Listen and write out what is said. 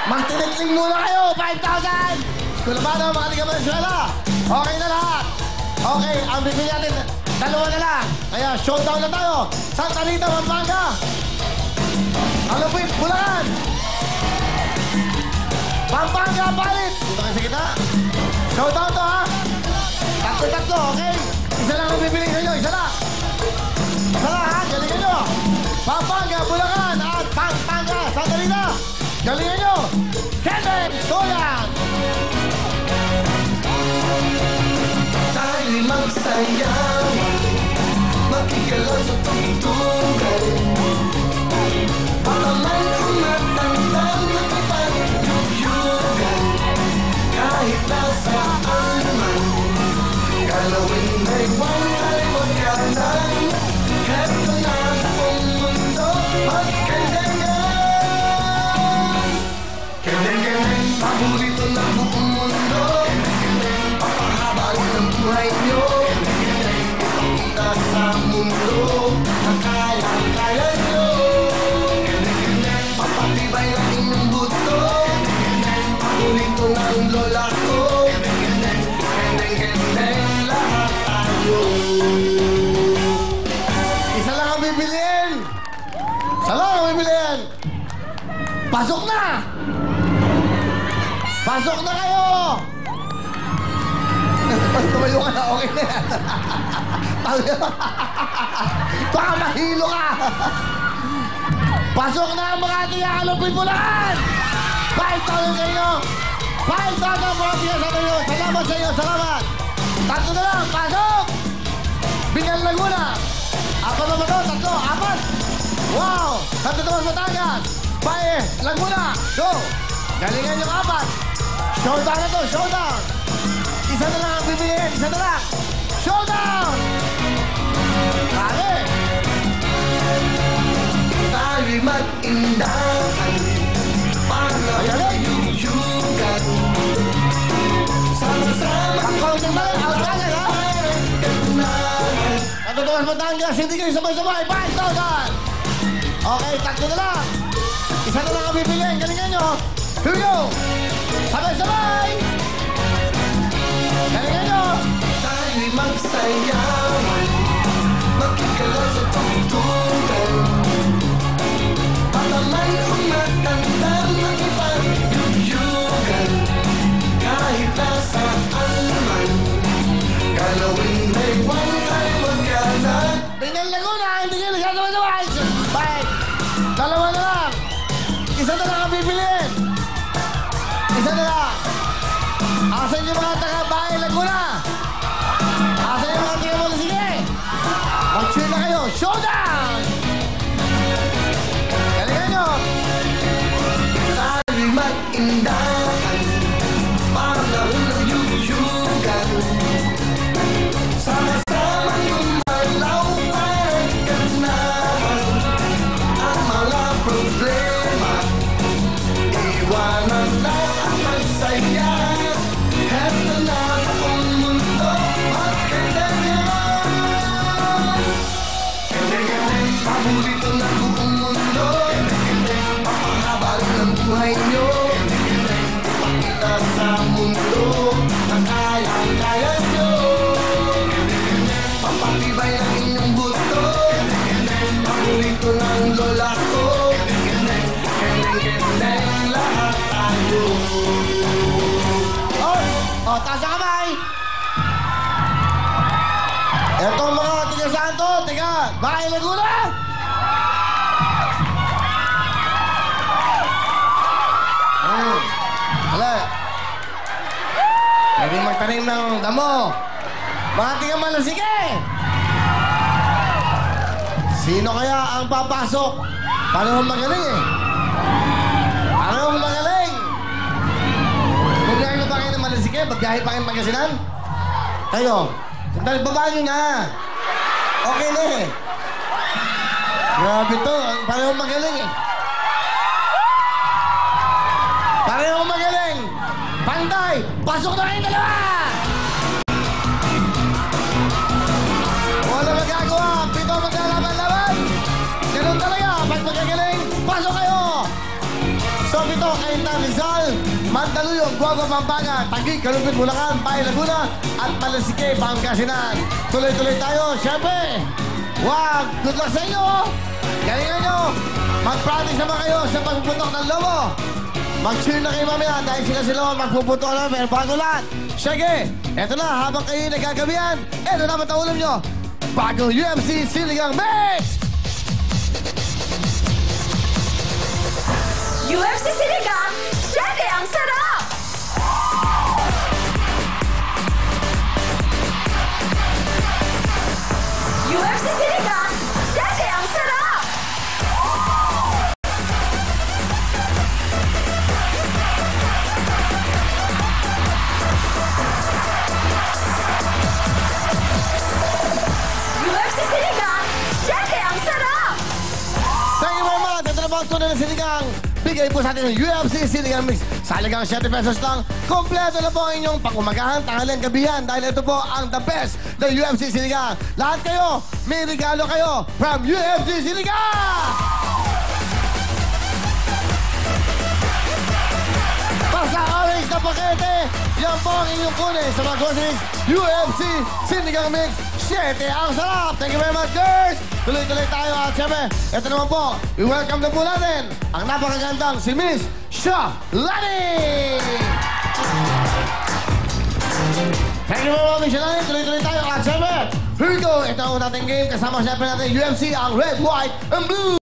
Magtinitling muna kayo, 5,000! Kulabado, mga tiga Venezuela. Okay na lahat. Okay, ang bibili natin, dalawa na lang. Kaya showdown na tayo. Santa Rita, Pampanga. Alupit, Bulacan. Pampanga, Palit. Dito kayo sa kita. Showdown to, ha? Tatlo, okay? Isa lang ang bibili sa inyo, isa lang. Isa lang, ha? Galingan nyo. Pampanga, Bulacan, at Pampanga, Santa Rita. Galingan nyo. Kevin Soyan. Tayo'y magsayawan, makikalaw sa tungtungan. Baka man umatandang nakipagyugyugan, kahit nasaan man, galawin may wangay magkanan. Heto na ang mundo, magkandangan. Kandang-kandang, paborito na buong mundo. Ang buhay nyo, ipakita sa mundo ang kaya-kaya nyo. Papatibay na inyong buto, paborito ng lola ko. Kendeng-kendeng lahat tayo. Isa lang ang bibiliin. Isa lang ang bibiliin. Pasok na! Pasok na kayo! Tumayo ka na, okay na yan. Baka mahilo ka. Pasok na ang mga tiyakalupin mo lang. 5,000 kayo. 5,000 mga tiya sa tayo. Salamat sa iyo, salamat. Tatlo na lang, pasok. Binal Laguna. Apat na ba ito? Tatlo, apat. Wow. Santo Tomas, Batangas. Bae, Laguna. Go. Galingan yung apat. Showdown na to, showdown. Isa na lang ang bibiliin. Isa na lang. Showdown! Kale! Tayo'y mag-indahan, panayuyugan. Sama-sama ang kaunting ba? Outlander, ha? Santo Tomas, Batangas. Hindi kayo sabay-sabay. 5,000! Okay, tatlo na lang. Isa na lang ang bibiliin. Galingan nyo. Here we go! Sabay-sabay! Galingan nyo! Tayo'y magsayawan, makikalaw sa tungtungan. Baka man umatandang makipagyugyugan, kahit nasaan man, galawin may wangay magkanan. Binal Laguna, hindi kayo nagsasabay-sabay! Bye! Dalawa na lang! Isa na lang ang bibiliin! Isa na lang! Asan yung mga taga-bahay Laguna? Asan yung mga taga-bahay? Sige! Mag-cheer na kayo! Showdown! Galingan nyo! Tayo'y mag-indahan, panayuyugan. Sama-samang gumalaw at ganahan ang mga problema. Iwanan na ang magsaya. Heto na ang mundo, magkandangan. Kendeng-kendeng, paborito na buong mundo. Papahaba ng buhay nyo, ipakita sa mundo ang kaya-kaya nyo. Papatibay ang inyong buto, paborito ng lola ko. Kendeng-kendeng lahat tayo. O, taas ang kamay! Eto ang mga tiga-santo, tiga-bahay Laguna! Hala. Pwede magtanim ng damo. Mga tiga-Malasike! Sino kaya ang papasok? Paano magaling eh? Paano magaling? Bumiyay na ba kayo ng Malasike? Bagyahe pa kayo ng Pangasinan? Kayo, sandali, baba nyo na. Okay na eh. Grabe to, paano magaling eh. Pareho magaling! Pantay! Pasok na kayong dalawa! Wala magagawa! Pito maglalaban-laban! Ganun talaga! Pag magagaling! Cainta Rizal, Mandaluyong, Guagua, Pampanga, Taguig, Calupit, Bulacan, Bay, Laguna, at Malasike, Pangasinan. Tuloy-tuloy tayo, syempre. Wow, good luck sa inyo. Galingan nyo. Mag-practice naman kayo sa pagpuputok ng lobo. Mag-cheer na kayo mamaya dahil sila magpuputok na pero bago lahat. Sige, eto na, habang kayo nagagabihan, eto na mataulam nyo. Bagong UFC Sinigang Mix! UFC Sinigang, syempre ang sarap! UFC Sinigang, syempre ang sarap! UFC Sinigang, syempre ang sarap! Thank you very much! Ito na po ang tunay na sinigang. Bigay po sa atin ng UFC Sinigang Mix. Sa halagang 7 pesos lang, kompleto na po ang inyong pangumagahan, tanghalian, gabihan. Dahil ito po ang the best na UFC Sinigang. Lahat kayo, may regalo kayo from UFC Sinigang! Basta orange na pakete, yan po ang inyong kunin sa mga groceries. UFC Sinigang Mix, 7 ang sarap! Thank you very much, girls! Tuloy-tuloy tayo at syempre, ito naman po, i-welcome na po natin ang napakagandang si Miss Shalani! Thank you very much, Miss Shalani. Tuloy-tuloy tayo at syempre, here we go! Ito ang ating game, kasama syempre natin UFC, ang Red, White, and Blue!